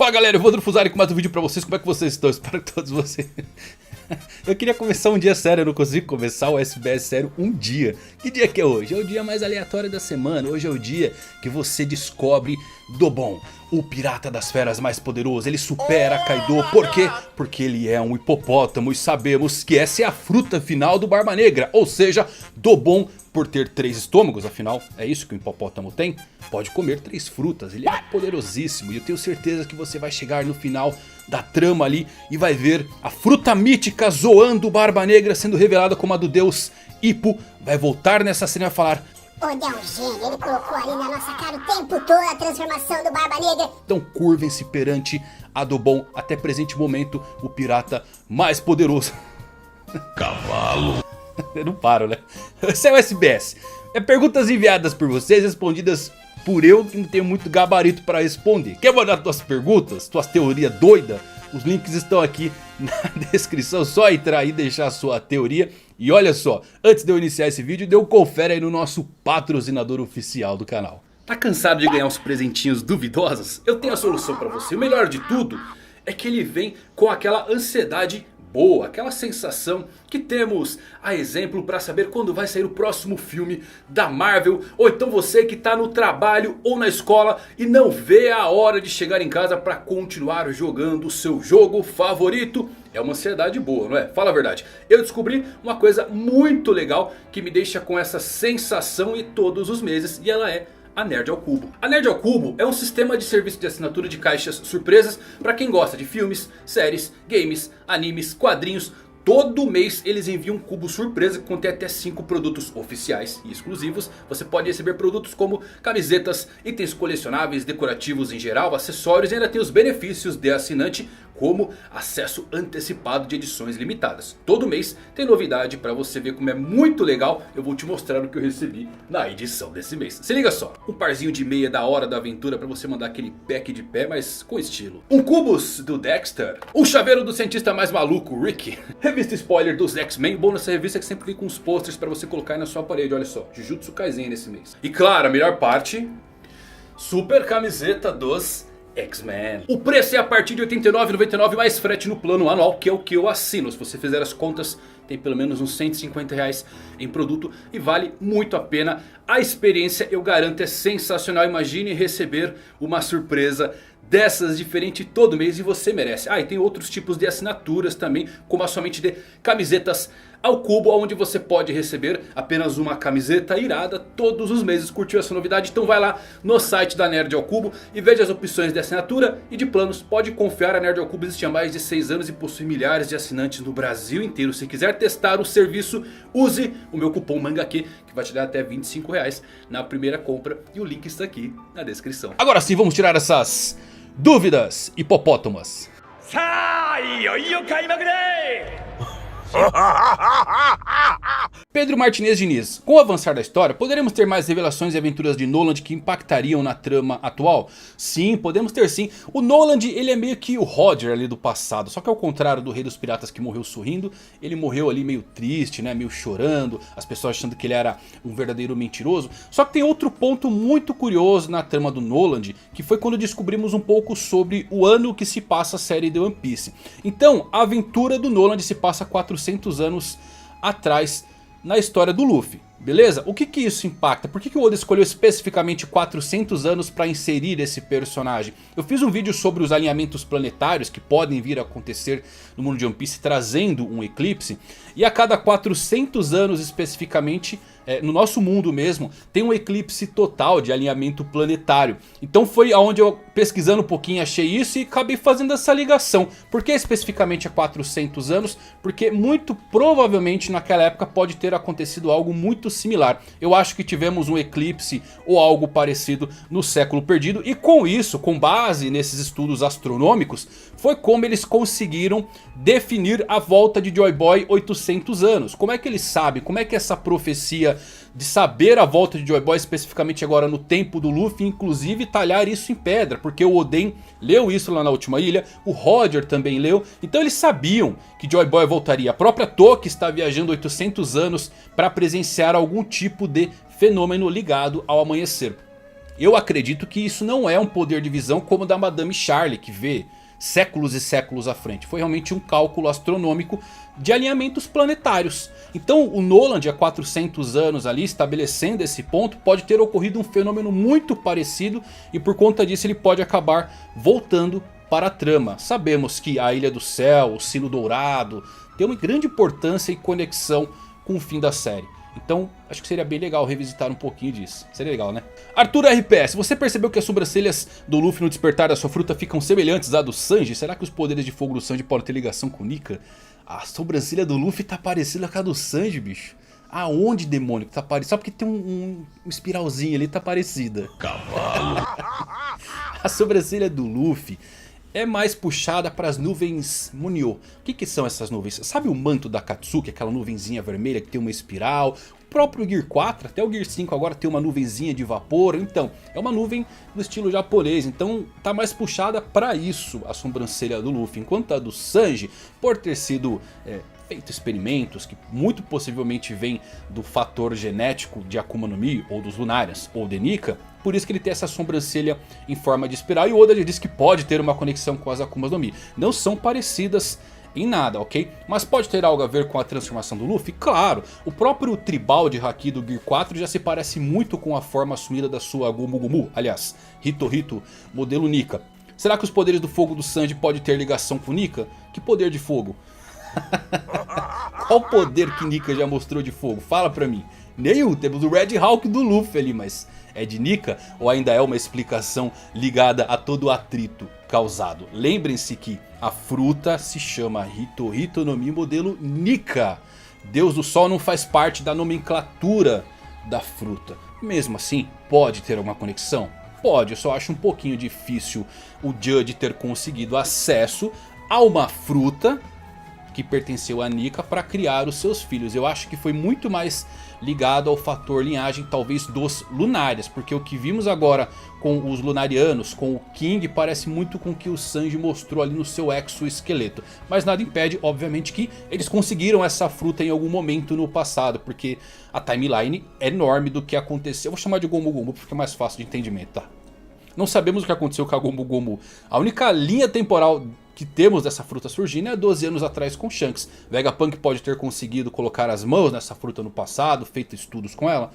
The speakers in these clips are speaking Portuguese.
Fala galera, eu vou do Fusari com mais um vídeo pra vocês. Como é que vocês estão? Espero que todos vocês... Eu queria começar um dia sério, eu não consigo começar o SBS sério um dia. Que dia que é hoje? É o dia mais aleatório da semana. Hoje é o dia que você descobre Dobon, o pirata das feras mais poderoso. Ele supera Kaido, por quê? Porque ele é um hipopótamo e sabemos que essa é a fruta final do Barba Negra. Ou seja, Dobon, por ter 3 estômagos, afinal é isso que o hipopótamo tem, pode comer 3 frutas, ele é poderosíssimo. E eu tenho certeza que você vai chegar no final da trama ali e vai ver a fruta mítica zoando o Barba Negra sendo revelada como a do deus Hippo. Vai voltar nessa cena e vai falar: Oda é um gênio, ele colocou ali na nossa cara o tempo todo a transformação do Barba Negra. Então curvem-se perante a Dobon, até presente momento o pirata mais poderoso. Cavalo. Eu não paro, né? Esse é o SBS. É perguntas enviadas por vocês, respondidas por eu, que não tenho muito gabarito para responder. Quer mandar tuas perguntas, tuas teorias doidas? Os links estão aqui na descrição. Só entrar aí e deixar a sua teoria. E olha só, antes de eu iniciar esse vídeo, dê um confere aí no nosso patrocinador oficial do canal. Tá cansado de ganhar uns presentinhos duvidosos? Eu tenho a solução para você. O melhor de tudo é que ele vem com aquela ansiedade boa, aquela sensação que temos a exemplo para saber quando vai sair o próximo filme da Marvel. Ou então você que está no trabalho ou na escola e não vê a hora de chegar em casa para continuar jogando o seu jogo favorito. É uma ansiedade boa, não é? Fala a verdade. Eu descobri uma coisa muito legal que me deixa com essa sensação e todos os meses, e ela é a Nerd ao Cubo. A Nerd ao Cubo é um sistema de serviço de assinatura de caixas surpresas para quem gosta de filmes, séries, games, animes, quadrinhos. Todo mês eles enviam um cubo surpresa que contém até 5 produtos oficiais e exclusivos. Você pode receber produtos como camisetas, itens colecionáveis, decorativos em geral, acessórios, e ainda tem os benefícios de assinante, como acesso antecipado de edições limitadas. Todo mês tem novidade para você ver como é muito legal. Eu vou te mostrar o que eu recebi na edição desse mês. Se liga só, um parzinho de meia da Hora da Aventura para você mandar aquele pack de pé, mas com estilo. Um cubos do Dexter. Um chaveiro do cientista mais maluco, Rick. Revista spoiler dos X-Men. Bom nessa revista é que sempre vem com uns posters para você colocar aí na sua parede. Olha só, Jujutsu Kaisen nesse mês. E claro, a melhor parte, super camiseta dos X-Men. O preço é a partir de R$ 89,99 mais frete no plano anual, que é o que eu assino. Se você fizer as contas, tem pelo menos uns R$ 150 em produto e vale muito a pena. A experiência, eu garanto, é sensacional. Imagine receber uma surpresa dessas diferente todo mês e você merece. Ah, e tem outros tipos de assinaturas também, como a somente de camisetas ao cubo, onde você pode receber apenas uma camiseta irada todos os meses. Curtiu essa novidade? Então vai lá no site da Nerd ao Cubo e veja as opções de assinatura e de planos. Pode confiar, a Nerd ao Cubo existe há mais de 6 anos e possui milhares de assinantes no Brasil inteiro. Se quiser testar o serviço, use o meu cupom MANGAQ, que vai te dar até R$25 na primeira compra, e o link está aqui na descrição. Agora sim, vamos tirar essas dúvidas hipopótamas. Pedro Martinez Diniz: com o avançar da história, poderemos ter mais revelações e aventuras de Noland que impactariam na trama atual? Sim, podemos ter sim. O Noland, ele é meio que o Roger ali do passado. Só que ao contrário do Rei dos Piratas, que morreu sorrindo, ele morreu ali meio triste, né? Meio chorando, as pessoas achando que ele era um verdadeiro mentiroso. Só que tem outro ponto muito curioso na trama do Noland, que foi quando descobrimos um pouco sobre o ano que se passa a série de One Piece. Então, a aventura do Noland se passa 400 anos atrás na história do Luffy. Beleza? O que que isso impacta? Por que o Oda escolheu especificamente 400 anos para inserir esse personagem? Eu fiz um vídeo sobre os alinhamentos planetários que podem vir a acontecer no mundo de One Piece, trazendo um eclipse. E a cada 400 anos especificamente, no nosso mundo mesmo, tem um eclipse total de alinhamento planetário. Então foi aonde eu, pesquisando um pouquinho, achei isso e acabei fazendo essa ligação. Por que especificamente há 400 anos? Porque muito provavelmente naquela época pode ter acontecido algo muito similar. Eu acho que tivemos um eclipse ou algo parecido no século perdido. E com isso, com base nesses estudos astronômicos, foi como eles conseguiram definir a volta de Joy Boy 800 anos. Como é que eles sabem? Como é que essa profecia de saber a volta de Joy Boy especificamente agora no tempo do Luffy, inclusive talhar isso em pedra, porque o Oden leu isso lá na última ilha, o Roger também leu, então eles sabiam que Joy Boy voltaria. A própria Toki está viajando 800 anos para presenciar algum tipo de fenômeno ligado ao amanhecer. Eu acredito que isso não é um poder de visão como o da Madame Charlie, que vê séculos e séculos à frente. Foi realmente um cálculo astronômico de alinhamentos planetários. Então o Nolan, de há 400 anos ali, estabelecendo esse ponto, pode ter ocorrido um fenômeno muito parecido. E por conta disso ele pode acabar voltando para a trama. Sabemos que a Ilha do Céu, o Sino Dourado, tem uma grande importância e conexão com o fim da série. Então acho que seria bem legal revisitar um pouquinho disso. Seria legal, né? Arthur RPS, você percebeu que as sobrancelhas do Luffy no despertar da sua fruta ficam semelhantes à do Sanji? Será que os poderes de fogo do Sanji podem ter ligação com Nika? A sobrancelha do Luffy tá parecida com a do Sanji, bicho. Aonde, demônio, que tá parecida? Só porque tem um espiralzinho ali, tá parecida. Cavalo. A sobrancelha do Luffy é mais puxada para as nuvens Munyo. O que são essas nuvens? Sabe o manto da Katsuki, aquela nuvenzinha vermelha que tem uma espiral? O próprio Gear 4, até o Gear 5 agora tem uma nuvenzinha de vapor. Então, é uma nuvem do estilo japonês. Então, tá mais puxada para isso a sobrancelha do Luffy. Enquanto a do Sanji, por ter sido feito experimentos que muito possivelmente vêm do fator genético de Akuma no Mi, ou dos Lunarians, ou de Nika, por isso que ele tem essa sobrancelha em forma de espiral. E o Oda diz que pode ter uma conexão com as Akumas no Mi. Não são parecidas em nada, ok? Mas pode ter algo a ver com a transformação do Luffy? Claro! O próprio tribal de Haki do Gear 4 já se parece muito com a forma assumida da sua Gomu Gomu. Aliás, Hito Hito, modelo Nika. Será que os poderes do fogo do Sanji podem ter ligação com Nika? Que poder de fogo? Qual poder que Nika já mostrou de fogo? Fala pra mim. Nenhum, temos o Red Hawk do Luffy ali, mas é de Nika ou ainda é uma explicação ligada a todo o atrito causado? Lembrem-se que a fruta se chama Hito Hito no Mi modelo Nika. Deus do Sol não faz parte da nomenclatura da fruta. Mesmo assim, pode ter alguma conexão? Pode, eu só acho um pouquinho difícil o Judge ter conseguido acesso a uma fruta que pertenceu a Nika para criar os seus filhos. Eu acho que foi muito mais ligado ao fator linhagem talvez dos Lunarians, porque o que vimos agora com os Lunarianos, com o King, parece muito com o que o Sanji mostrou ali no seu exoesqueleto. Mas nada impede, obviamente, que eles conseguiram essa fruta em algum momento no passado, porque a timeline é enorme do que aconteceu. Eu vou chamar de Gomu Gomu porque é mais fácil de entendimento, tá? Não sabemos o que aconteceu com a Gomu Gomu. A única linha temporal que temos dessa fruta surgindo é 12 anos atrás com Shanks. Vegapunk pode ter conseguido colocar as mãos nessa fruta no passado, feito estudos com ela.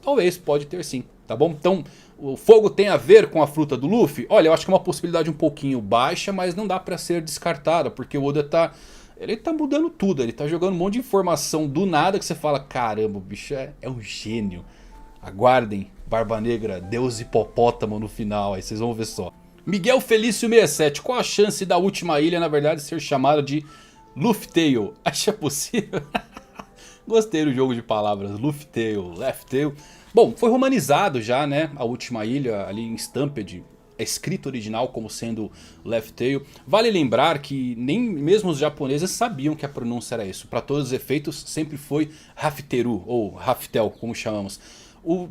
Talvez, pode ter sim, tá bom? Então, o fogo tem a ver com a fruta do Luffy? Olha, eu acho que é uma possibilidade um pouquinho baixa, mas não dá pra ser descartada, porque o Oda tá... ele tá mudando tudo, ele tá jogando um monte de informação do nada que você fala, caramba, o bicho é um gênio. Aguardem, Barba Negra, Deus Hipopótamo no final, aí vocês vão ver só. Miguel Felício 67, qual a chance da última ilha na verdade ser chamada de Luffy Tale? Acha possível? Gostei do jogo de palavras, Luffy Tale, Left Tail. Bom, foi romanizado já, né, a última ilha ali em Stampede. É escrito original como sendo Left Tail. Vale lembrar que nem mesmo os japoneses sabiam que a pronúncia era isso. Para todos os efeitos sempre foi Rafteru ou Raftel, como chamamos. O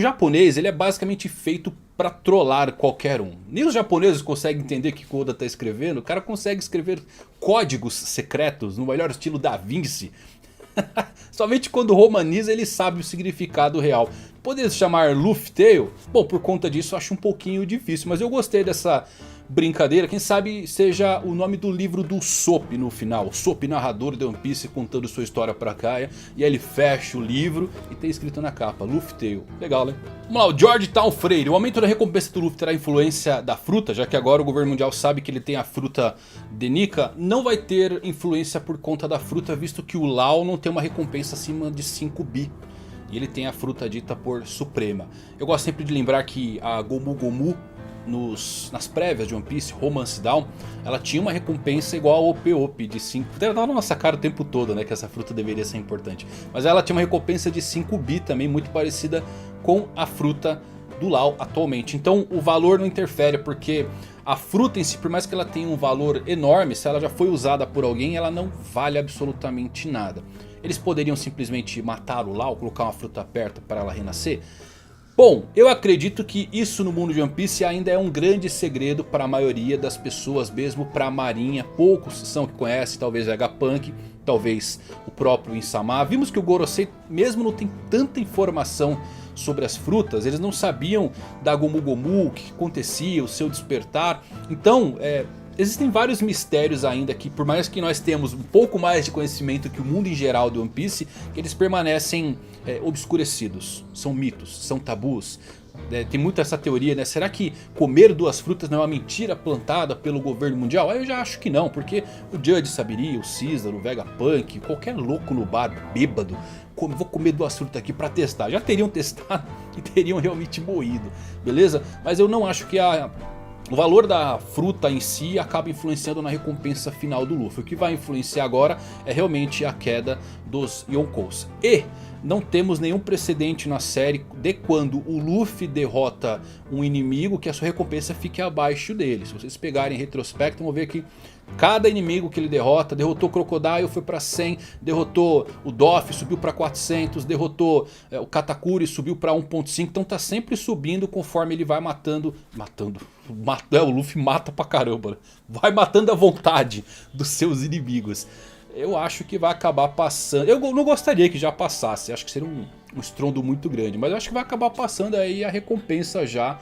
japonês ele é basicamente feito para trollar qualquer um. Nem os japoneses conseguem entender o que o Oda está escrevendo. O cara consegue escrever códigos secretos no melhor estilo Da Vinci. Somente quando romaniza ele sabe o significado real. Poder se chamar Luffy Tale? Bom, por conta disso eu acho um pouquinho difícil. Mas eu gostei dessa brincadeira. Quem sabe seja o nome do livro do Sop no final. O Sop, narrador de One Piece, contando sua história pra Kaia. E aí ele fecha o livro e tem escrito na capa Luffy Tale. Legal, né? Vamos lá, o Georgetown Freire. O aumento da recompensa do Luffy terá influência da fruta, já que agora o governo mundial sabe que ele tem a fruta de Nika. Não vai ter influência por conta da fruta, visto que o Law não tem uma recompensa acima de 5 bi. E ele tem a fruta dita por Suprema. Eu gosto sempre de lembrar que a Gomu Gomu, nas prévias de One Piece, Romance Down, ela tinha uma recompensa igual ao Op Op de 5. Tava na nossa cara o tempo todo, né, que essa fruta deveria ser importante. Mas ela tinha uma recompensa de 5 bi também, muito parecida com a fruta do Law atualmente. Então o valor não interfere, porque a fruta em si, por mais que ela tenha um valor enorme, se ela já foi usada por alguém, ela não vale absolutamente nada. Eles poderiam simplesmente matar o Law, colocar uma fruta perto para ela renascer? Bom, eu acredito que isso no mundo de One Piece ainda é um grande segredo para a maioria das pessoas, mesmo para a marinha. Poucos são que conhecem, talvez Vegapunk, talvez o próprio Insama. Vimos que o Gorosei mesmo não tem tanta informação sobre as frutas, eles não sabiam da Gomu Gomu, o que acontecia, o seu despertar. Então, existem vários mistérios ainda que, por mais que nós tenhamos um pouco mais de conhecimento que o mundo em geral do One Piece, que eles permanecem obscurecidos, são mitos, são tabus. Tem muito essa teoria, né? Será que comer duas frutas não é uma mentira plantada pelo governo mundial? Aí eu já acho que não, porque o Judge saberia, o Caesar, o Vegapunk, qualquer louco no bar, bêbado, vou comer duas frutas aqui pra testar. Já teriam testado e teriam realmente moído, beleza? Mas eu não acho que o valor da fruta em si acaba influenciando na recompensa final do Luffy. O que vai influenciar agora é realmente a queda dos Yonkous. E não temos nenhum precedente na série de quando o Luffy derrota um inimigo que a sua recompensa fique abaixo dele. Se vocês pegarem em retrospecto, vão ver que cada inimigo que ele derrota, derrotou o Crocodile, foi pra 100, derrotou o Doff, subiu pra 400, derrotou o Katakuri, subiu pra 1.5, então tá sempre subindo conforme ele vai matando, o Luffy mata pra caramba, né? Vai matando à vontade dos seus inimigos. Eu acho que vai acabar passando, eu não gostaria que já passasse, acho que seria um estrondo muito grande, mas eu acho que vai acabar passando aí a recompensa já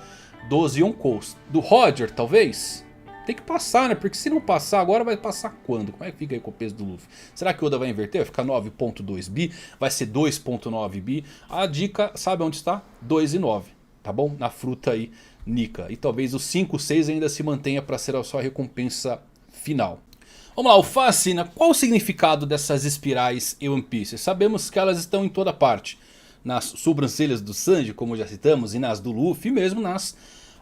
dos Yonkous. Do Roger, talvez? Tem que passar, né? Porque se não passar agora, vai passar quando? Como é que fica aí com o peso do Luffy? Será que o Oda vai inverter? Vai ficar 9.2 bi? Vai ser 2.9 bi? A dica, sabe onde está? 2,9, tá bom? Na fruta aí, Nika. E talvez o 5, 6 ainda se mantenha para ser a sua recompensa final. Vamos lá, o Fascina, qual o significado dessas espirais em One Piece? Sabemos que elas estão em toda parte. Nas sobrancelhas do Sanji, como já citamos, e nas do Luffy, e mesmo nas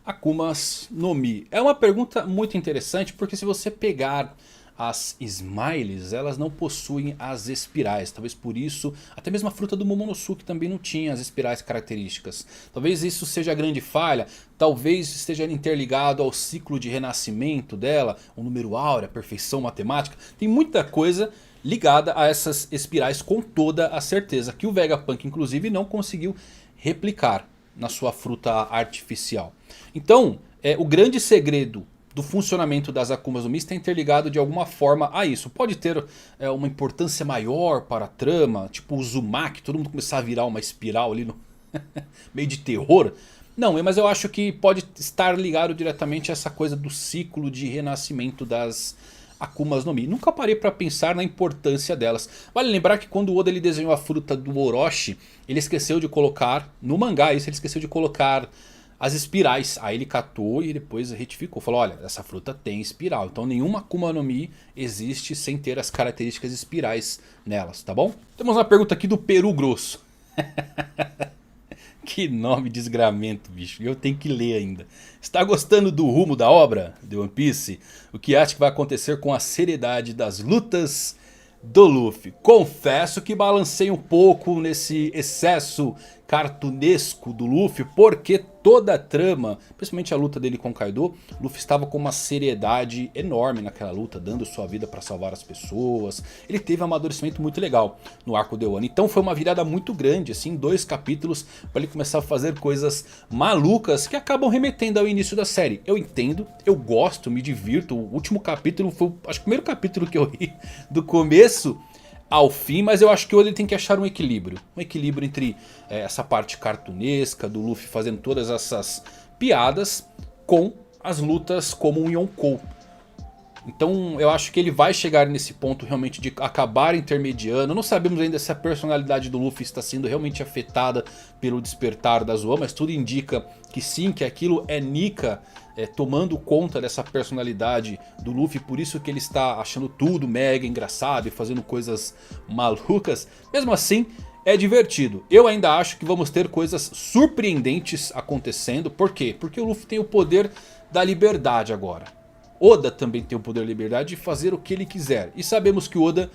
Akumas no Mi. É uma pergunta muito interessante, porque se você pegar as Smiles, elas não possuem as espirais. Talvez por isso, até mesmo a fruta do Momonosuke também não tinha as espirais características. Talvez isso seja a grande falha. Talvez esteja interligado ao ciclo de renascimento dela, o número áureo, a perfeição matemática. Tem muita coisa ligada a essas espirais, com toda a certeza, que o Vegapunk inclusive não conseguiu replicar na sua fruta artificial. Então, o grande segredo do funcionamento das Akumas no Mi está interligado de alguma forma a isso. Pode ter uma importância maior para a trama, tipo o Uzumaki, todo mundo começar a virar uma espiral ali no meio de terror. Não, mas eu acho que pode estar ligado diretamente a essa coisa do ciclo de renascimento das Akumas no Mi. Nunca parei para pensar na importância delas. Vale lembrar que quando o Oda ele desenhou a fruta do Orochi, ele esqueceu de colocar, no mangá isso, ele esqueceu de colocar as espirais. Aí ele catou e depois retificou. Falou, olha, essa fruta tem espiral. Então nenhuma Akuma no Mi existe sem ter as características espirais nelas, tá bom? Temos uma pergunta aqui do Peru Grosso. Que nome desgramento, bicho. Eu tenho que ler ainda. Está gostando do rumo da obra de One Piece? O que acha que vai acontecer com a seriedade das lutas do Luffy? Confesso que balancei um pouco nesse excesso cartunesco do Luffy, porque toda a trama, principalmente a luta dele com Kaido, Luffy estava com uma seriedade enorme naquela luta, dando sua vida para salvar as pessoas. Ele teve um amadurecimento muito legal no arco de Wano. Então foi uma virada muito grande, assim, 2 capítulos para ele começar a fazer coisas malucas que acabam remetendo ao início da série. Eu entendo, eu gosto, me divirto. O último capítulo foi, acho que o primeiro capítulo que eu ri do começo ao fim, mas eu acho que hoje ele tem que achar um equilíbrio. Um equilíbrio entre essa parte cartunesca do Luffy fazendo todas essas piadas com as lutas como um Yonkou. Então eu acho que ele vai chegar nesse ponto realmente de acabar intermediando. Não sabemos ainda se a personalidade do Luffy está sendo realmente afetada pelo despertar da Zoan, mas tudo indica que sim, que aquilo é Nika tomando conta dessa personalidade do Luffy. Por isso que ele está achando tudo mega engraçado e fazendo coisas malucas. Mesmo assim, é divertido. Eu ainda acho que vamos ter coisas surpreendentes acontecendo. Por quê? Porque o Luffy tem o poder da liberdade agora. Oda também tem o poder da liberdade de fazer o que ele quiser. E sabemos que o Oda,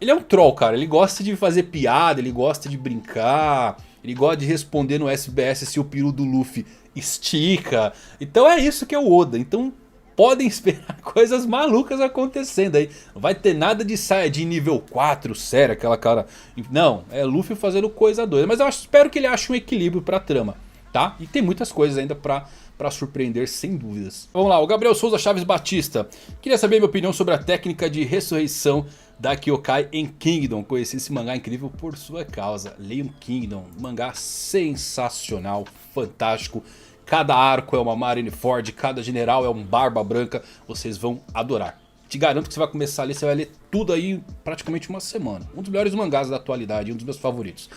ele é um troll, cara. Ele gosta de fazer piada, ele gosta de brincar, ele gosta de responder no SBS se o peru do Luffy estica. Então é isso que é o Oda. Então podem esperar coisas malucas acontecendo aí. Não vai ter nada de Saiyajin nível 4, sério, aquela cara. Não, é Luffy fazendo coisa doida. Mas eu espero que ele ache um equilíbrio pra trama. tá? E tem muitas coisas ainda pra surpreender, sem dúvidas. Vamos lá, o Gabriel Souza Chaves Batista. Queria saber a minha opinião sobre a técnica de ressurreição da Kyokai em Kingdom. Conheci esse mangá incrível por sua causa. Leiam Kingdom, mangá sensacional, fantástico. Cada arco é uma Marineford, cada general é um Barba Branca. Vocês vão adorar. Te garanto que você vai começar a ler, você vai ler tudo aí em praticamente uma semana. Um dos melhores mangás da atualidade, um dos meus favoritos.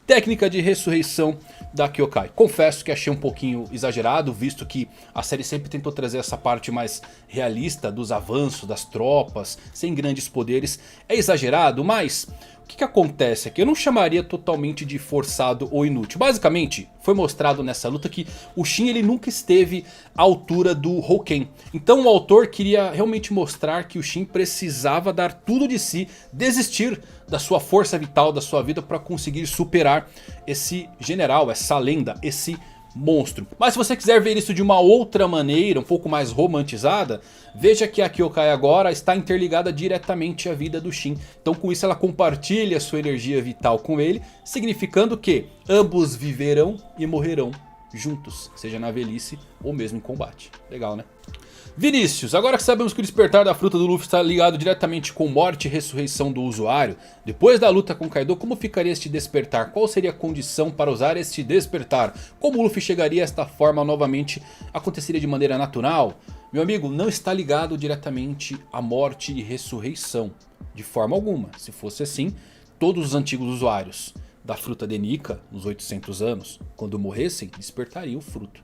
Técnica de ressurreição da Kyokai. Confesso que achei um pouquinho exagerado, visto que a série sempre tentou trazer essa parte mais realista dos avanços das tropas, sem grandes poderes. É exagerado, mas o que acontece aqui? Eu não chamaria totalmente de forçado ou inútil. Basicamente, foi mostrado nessa luta que o Shin ele nunca esteve à altura do Houken. Então o autor queria realmente mostrar que o Shin precisava dar tudo de si, desistir da sua força vital, da sua vida, para conseguir superar esse general, essa lenda, esse monstro. Mas se você quiser ver isso de uma outra maneira, um pouco mais romantizada, veja que a Kyokai agora está interligada diretamente à vida do Shin. Então com isso ela compartilha sua energia vital com ele, significando que ambos viverão e morrerão juntos, seja na velhice ou mesmo em combate. Legal, né? Vinícius, agora que sabemos que o despertar da fruta do Luffy está ligado diretamente com morte e ressurreição do usuário, depois da luta com Kaido, como ficaria este despertar? Qual seria a condição para usar este despertar? Como o Luffy chegaria a esta forma novamente? Aconteceria de maneira natural? Meu amigo, não está ligado diretamente à morte e ressurreição, de forma alguma. Se fosse assim, todos os antigos usuários da fruta de Nika, nos 800 anos, quando morressem, despertariam o fruto.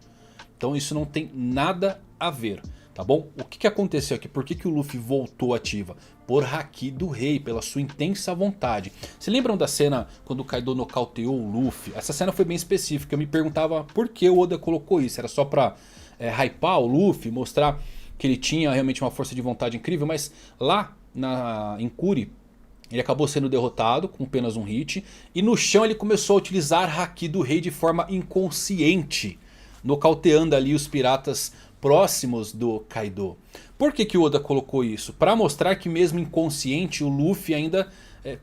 Então isso não tem nada a ver. Tá bom? O que aconteceu aqui? Por que o Luffy voltou ativa? Por Haki do Rei, pela sua intensa vontade. Se lembram da cena quando o Kaido nocauteou o Luffy? Essa cena foi bem específica. Eu me perguntava por que o Oda colocou isso. Era só pra hypar o Luffy, mostrar que ele tinha realmente uma força de vontade incrível. Mas lá em Kuri, ele acabou sendo derrotado com apenas um hit. E no chão ele começou a utilizar Haki do Rei de forma inconsciente, nocauteando ali os piratas próximos do Kaido. Por que o Oda colocou isso? Para mostrar que mesmo inconsciente o Luffy ainda,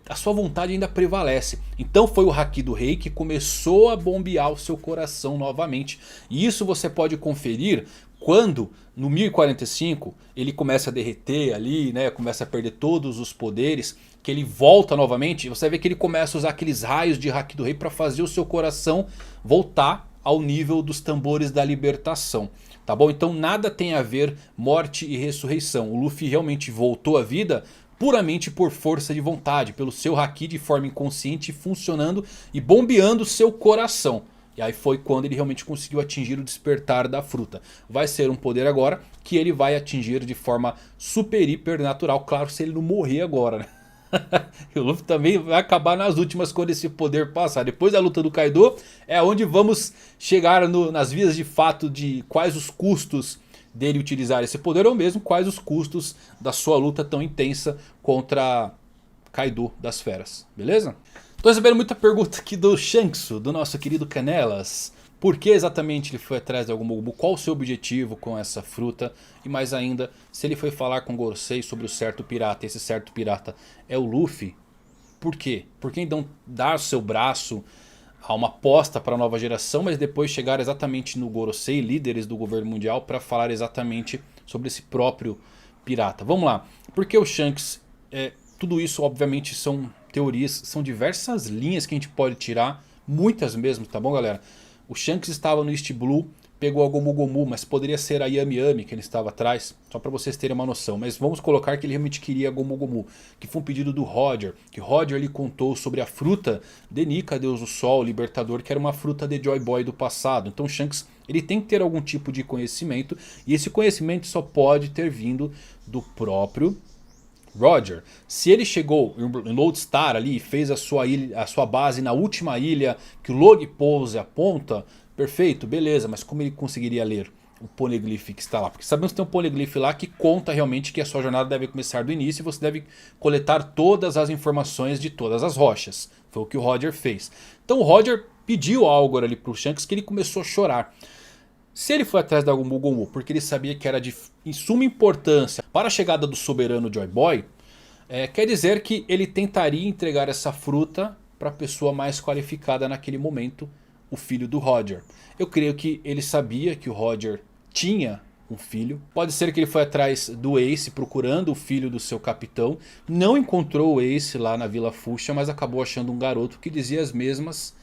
a sua vontade ainda prevalece. Então foi o Haki do Rei que começou a bombear o seu coração novamente. E isso você pode conferir quando no 1045 ele começa a derreter ali, né, começa a perder todos os poderes, que ele volta novamente. Você vê que ele começa a usar aqueles raios de Haki do Rei para fazer o seu coração voltar ao nível dos tambores da libertação. Tá bom? Então nada tem a ver morte e ressurreição. O Luffy realmente voltou à vida puramente por força de vontade, pelo seu Haki de forma inconsciente funcionando e bombeando seu coração. E aí foi quando ele realmente conseguiu atingir o despertar da fruta. Vai ser um poder agora que ele vai atingir de forma super hiper natural. Claro, se ele não morrer agora, né? O Luffy também vai acabar nas últimas quando esse poder passar. Depois da luta do Kaido é onde vamos chegar nas vias de fato de quais os custos dele utilizar esse poder, ou mesmo quais os custos da sua luta tão intensa contra Kaido das feras. Beleza? Tô recebendo muita pergunta aqui do Shanks, do nosso querido Canelas. Por que exatamente ele foi atrás de Gomu Gomu? Qual o seu objetivo com essa fruta? E mais ainda, se ele foi falar com Gorosei sobre o certo pirata, esse certo pirata é o Luffy? Por quê? Por que então dar seu braço a uma aposta para a nova geração, mas depois chegar exatamente no Gorosei, líderes do governo mundial, para falar exatamente sobre esse próprio pirata? Vamos lá. Por que o Shanks? Tudo isso obviamente são teorias, são diversas linhas que a gente pode tirar, muitas mesmo, tá bom, galera? O Shanks estava no East Blue, pegou a Gomu Gomu, mas poderia ser a Yami Yami que ele estava atrás, só para vocês terem uma noção. Mas vamos colocar que ele realmente queria a Gomu Gomu, que foi um pedido do Roger, que Roger lhe contou sobre a fruta de Nika, Deus do Sol, Libertador, que era uma fruta de Joy Boy do passado. Então o Shanks ele tem que ter algum tipo de conhecimento, e esse conhecimento só pode ter vindo do próprio Roger. Se ele chegou em Lodestar ali e fez a sua base na última ilha que o Log Pose aponta, perfeito, beleza, mas como ele conseguiria ler o poneglyph que está lá? Porque sabemos que tem um poneglyph lá que conta realmente que a sua jornada deve começar do início e você deve coletar todas as informações de todas as rochas. Foi o que o Roger fez. Então o Roger pediu algo ali para o Shanks que ele começou a chorar. Se ele foi atrás da Gomu Gomu porque ele sabia que era de suma importância para a chegada do soberano Joy Boy, quer dizer que ele tentaria entregar essa fruta para a pessoa mais qualificada naquele momento o filho do Roger. Eu creio que ele sabia que o Roger tinha um filho. Pode ser que ele foi atrás do Ace procurando o filho do seu capitão. Não encontrou o Ace lá na Vila Fuchsia, mas acabou achando um garoto que dizia as mesmas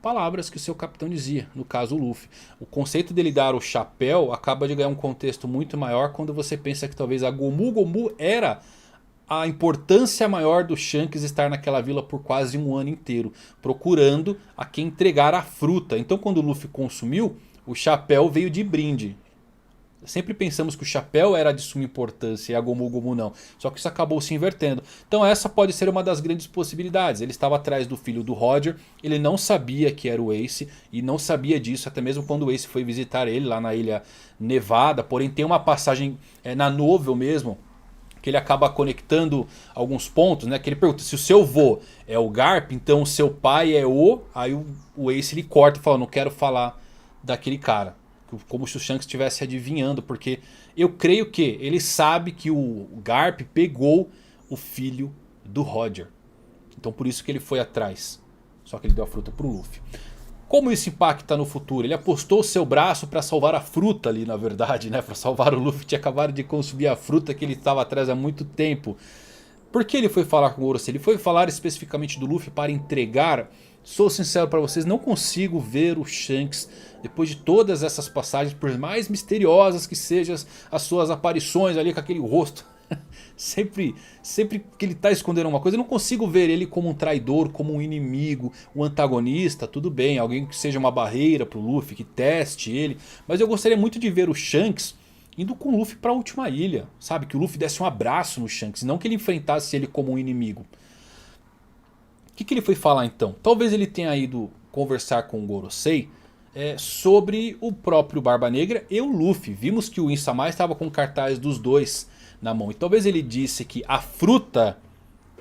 palavras que o seu capitão dizia, no caso o Luffy. O conceito dele dar o chapéu acaba de ganhar um contexto muito maior quando você pensa que talvez a Gomu Gomu era a importância maior do Shanks estar naquela vila por quase um ano inteiro, procurando a quem entregar a fruta. Então quando o Luffy consumiu, o chapéu veio de brinde. Sempre pensamos que o chapéu era de suma importância e a Gomu Gomu não. Só que isso acabou se invertendo. Então essa pode ser uma das grandes possibilidades. Ele estava atrás do filho do Roger. Ele não sabia que era o Ace. E não sabia disso até mesmo quando o Ace foi visitar ele lá na Ilha Nevada. Porém tem uma passagem na novel mesmo, que ele acaba conectando alguns pontos, né? Que ele pergunta se o seu vô é o Garp, então o seu pai é o... Aí o Ace ele corta e fala, não quero falar daquele cara. Como se o Shanks estivesse adivinhando, porque eu creio que ele sabe que o Garp pegou o filho do Roger. Então por isso que ele foi atrás. Só que ele deu a fruta pro Luffy. Como isso impacta no futuro? Ele apostou o seu braço para salvar a fruta ali, na verdade, né? Para salvar o Luffy, tinha acabado de consumir a fruta que ele estava atrás há muito tempo. Por que ele foi falar com o Gorosei? Ele foi falar especificamente do Luffy para entregar... Sou sincero para vocês, não consigo ver o Shanks, depois de todas essas passagens, por mais misteriosas que sejam as suas aparições ali com aquele rosto. sempre que ele está escondendo uma coisa, eu não consigo ver ele como um traidor, como um inimigo, um antagonista, tudo bem. Alguém que seja uma barreira para o Luffy, que teste ele. Mas eu gostaria muito de ver o Shanks indo com o Luffy para a última ilha. Sabe, que o Luffy desse um abraço no Shanks, não que ele enfrentasse ele como um inimigo. O que ele foi falar então? Talvez ele tenha ido conversar com o Gorosei sobre o próprio Barba Negra e o Luffy. Vimos que o Insama estava com cartaz dos dois na mão. E talvez ele disse que a fruta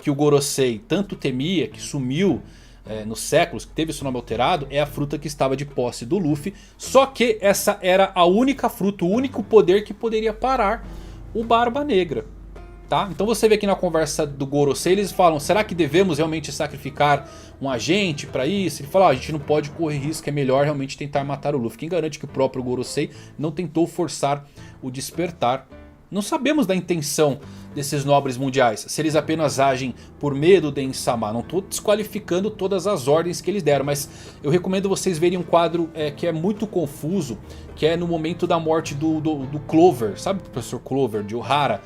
que o Gorosei tanto temia, que sumiu nos séculos, que teve seu nome alterado, é a fruta que estava de posse do Luffy. Só que essa era a única fruta, o único poder que poderia parar o Barba Negra. Tá? Então você vê aqui na conversa do Gorosei, eles falam, será que devemos realmente sacrificar um agente para isso? Ele fala, a gente não pode correr risco, é melhor realmente tentar matar o Luffy. Quem garante que o próprio Gorosei não tentou forçar o despertar? Não sabemos da intenção desses nobres mundiais, se eles apenas agem por medo de Insama. Não estou desqualificando todas as ordens que eles deram, mas eu recomendo vocês verem um quadro que é muito confuso, que é no momento da morte do Clover, sabe o professor Clover de Ohara?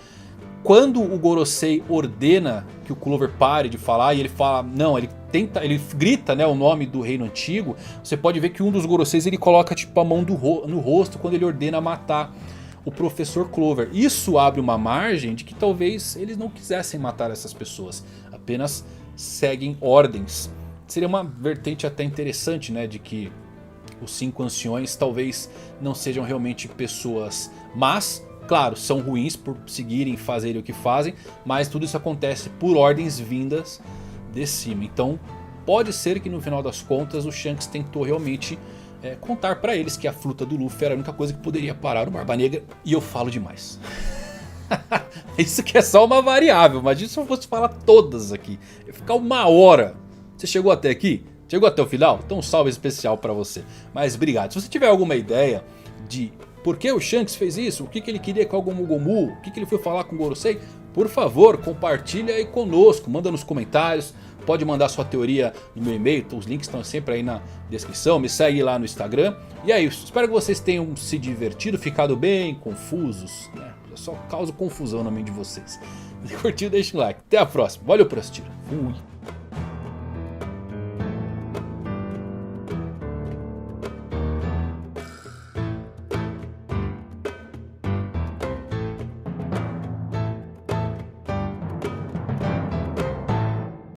Quando o Gorosei ordena que o Clover pare de falar e ele fala, não, ele grita, né, o nome do reino antigo, você pode ver que um dos Goroseis ele coloca tipo a mão no rosto quando ele ordena matar o professor Clover. Isso abre uma margem de que talvez eles não quisessem matar essas pessoas, apenas seguem ordens. Seria uma vertente até interessante, né, de que os 5 anciões talvez não sejam realmente pessoas más. Claro, são ruins por seguirem e fazerem o que fazem, mas tudo isso acontece por ordens vindas de cima. Então pode ser que no final das contas o Shanks tentou realmente contar pra eles que a fruta do Luffy era a única coisa que poderia parar o Barba Negra. E eu falo demais. Isso que é só uma variável, mas se eu fosse falar todas aqui, ia ficar 1 hora. Você chegou até aqui? Chegou até o final? Então um salve especial pra você. Mas obrigado. Se você tiver alguma ideia de... por que o Shanks fez isso? O que ele queria com a Gomu Gomu? O que ele foi falar com o Gorosei? Por favor, compartilha aí conosco. Manda nos comentários. Pode mandar sua teoria no meu e-mail. Os links estão sempre aí na descrição. Me segue lá no Instagram. E é isso. Espero que vocês tenham se divertido, ficado bem, confusos, né? Eu só causo confusão na mente de vocês. Se curtiu, deixa um like. Até a próxima. Valeu por assistir. Fui.